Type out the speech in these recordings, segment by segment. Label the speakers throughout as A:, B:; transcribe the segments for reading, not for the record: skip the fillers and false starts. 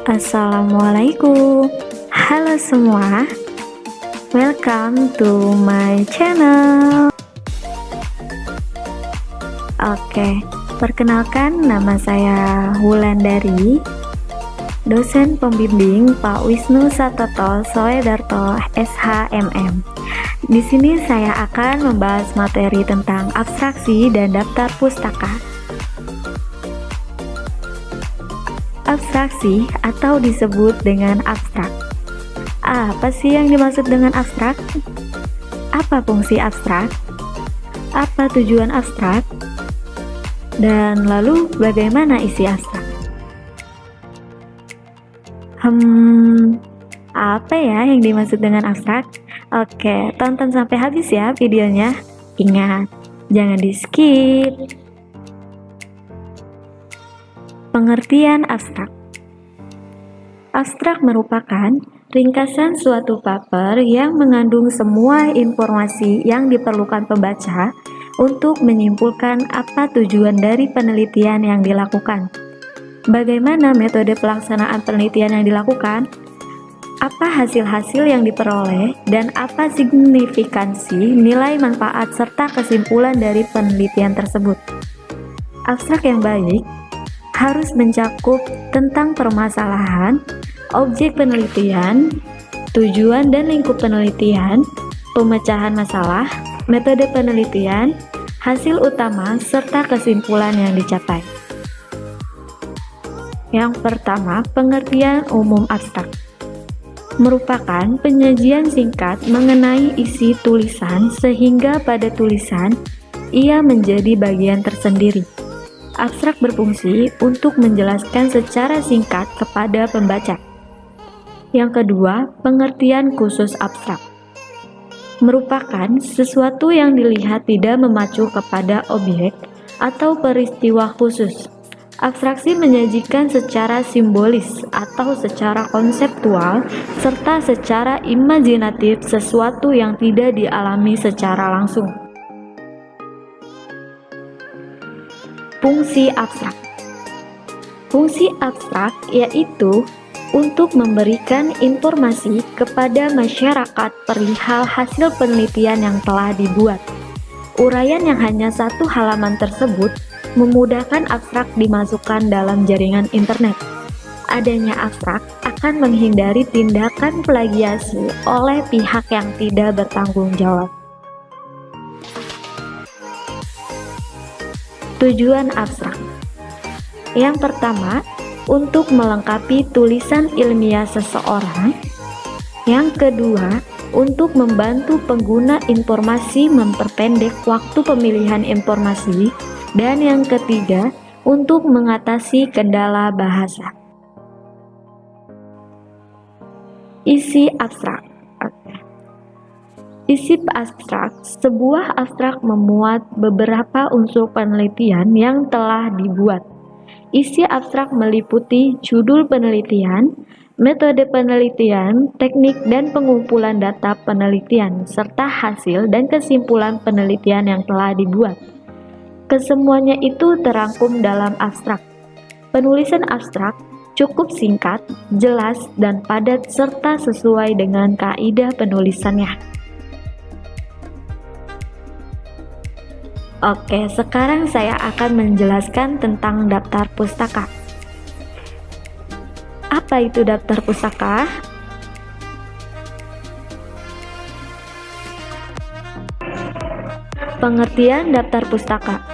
A: Assalamualaikum. Halo semua. Welcome to my channel. Oke, perkenalkan nama saya Wulandari, dosen pembimbing Pak Wisnu Satoto Soedarto SHMM. Di sini saya akan membahas materi tentang abstraksi dan daftar pustaka. Abstraksi atau disebut dengan abstrak. Apa sih yang dimaksud dengan abstrak? Apa fungsi abstrak? Apa tujuan abstrak? Dan lalu bagaimana isi abstrak? Apa ya yang dimaksud dengan abstrak? Oke, tonton sampai habis ya videonya. Ingat, jangan di-skip. Pengertian abstrak. Abstrak merupakan ringkasan suatu paper yang mengandung semua informasi yang diperlukan pembaca untuk menyimpulkan apa tujuan dari penelitian yang dilakukan. Bagaimana metode pelaksanaan penelitian yang dilakukan? Apa hasil-hasil yang diperoleh dan apa signifikansi, nilai manfaat serta kesimpulan dari penelitian tersebut. Abstrak yang baik harus mencakup tentang permasalahan, objek penelitian, tujuan dan lingkup penelitian, pemecahan masalah, metode penelitian, hasil utama, serta kesimpulan yang dicapai. Yang pertama, pengertian umum abstrak merupakan penyajian singkat mengenai isi tulisan sehingga pada tulisan ia menjadi bagian tersendiri. Abstrak berfungsi untuk menjelaskan secara singkat kepada pembaca. Yang kedua, pengertian khusus abstrak merupakan sesuatu yang dilihat tidak memacu kepada objek atau peristiwa khusus. Abstraksi menyajikan secara simbolis atau secara konseptual serta secara imajinatif sesuatu yang tidak dialami secara langsung. Fungsi abstrak. Fungsi abstrak yaitu untuk memberikan informasi kepada masyarakat perihal hasil penelitian yang telah dibuat. Uraian yang hanya satu halaman tersebut memudahkan abstrak dimasukkan dalam jaringan internet. Adanya abstrak akan menghindari tindakan plagiasi oleh pihak yang tidak bertanggung jawab. Tujuan abstrak. Yang pertama, untuk melengkapi tulisan ilmiah seseorang. Yang kedua, untuk membantu pengguna informasi memperpendek waktu pemilihan informasi. Dan yang ketiga, untuk mengatasi kendala bahasa. Isi abstrak. Isi abstrak. Sebuah abstrak memuat beberapa unsur penelitian yang telah dibuat. Isi abstrak meliputi judul penelitian, metode penelitian, teknik dan pengumpulan data penelitian, serta hasil dan kesimpulan penelitian yang telah dibuat. Kesemuanya itu terangkum dalam abstrak. Penulisan abstrak cukup singkat, jelas, dan padat serta sesuai dengan kaidah penulisannya. Oke, sekarang saya akan menjelaskan tentang daftar pustaka. Apa itu daftar pustaka? Pengertian daftar pustaka.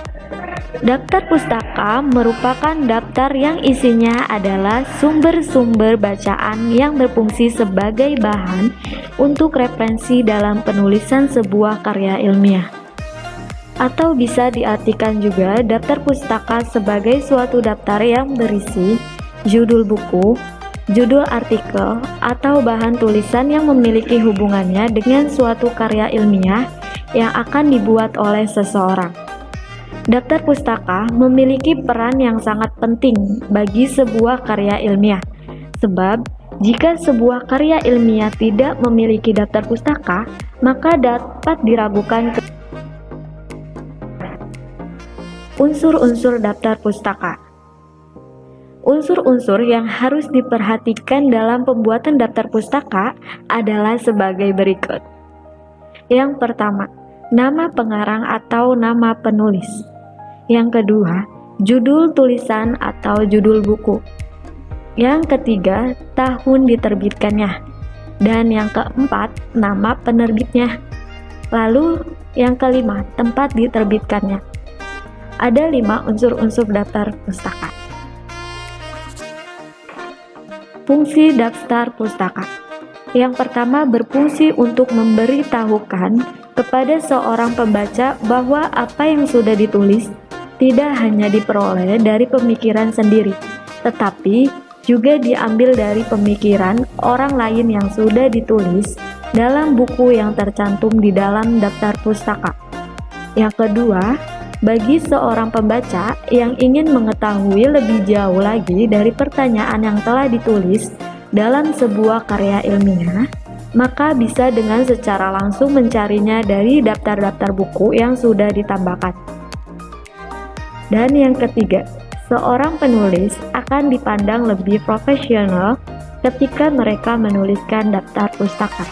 A: Daftar pustaka merupakan daftar yang isinya adalah sumber-sumber bacaan yang berfungsi sebagai bahan untuk referensi dalam penulisan sebuah karya ilmiah. Atau bisa diartikan juga daftar pustaka sebagai suatu daftar yang berisi judul buku, judul artikel, atau bahan tulisan yang memiliki hubungannya dengan suatu karya ilmiah yang akan dibuat oleh seseorang. Daftar pustaka memiliki peran yang sangat penting bagi sebuah karya ilmiah, sebab jika sebuah karya ilmiah tidak memiliki daftar pustaka, maka dapat diragukan unsur-unsur daftar pustaka. Unsur-unsur yang harus diperhatikan dalam pembuatan daftar pustaka adalah sebagai berikut. Yang pertama, nama pengarang atau nama penulis. Yang kedua, judul tulisan atau judul buku. Yang ketiga, tahun diterbitkannya. Dan yang keempat, nama penerbitnya. Lalu yang kelima, tempat diterbitkannya. Ada 5 unsur-unsur daftar pustaka. Fungsi daftar pustaka. Yang pertama, berfungsi untuk memberitahukan kepada seorang pembaca bahwa apa yang sudah ditulis tidak hanya diperoleh dari pemikiran sendiri, tetapi juga diambil dari pemikiran orang lain yang sudah ditulis dalam buku yang tercantum di dalam daftar pustaka. Yang kedua, bagi seorang pembaca yang ingin mengetahui lebih jauh lagi dari pertanyaan yang telah ditulis dalam sebuah karya ilmiah, maka bisa dengan secara langsung mencarinya dari daftar-daftar buku yang sudah ditambahkan. Dan yang ketiga, seorang penulis akan dipandang lebih profesional ketika mereka menuliskan daftar pustaka.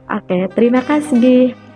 A: Oke, terima kasih.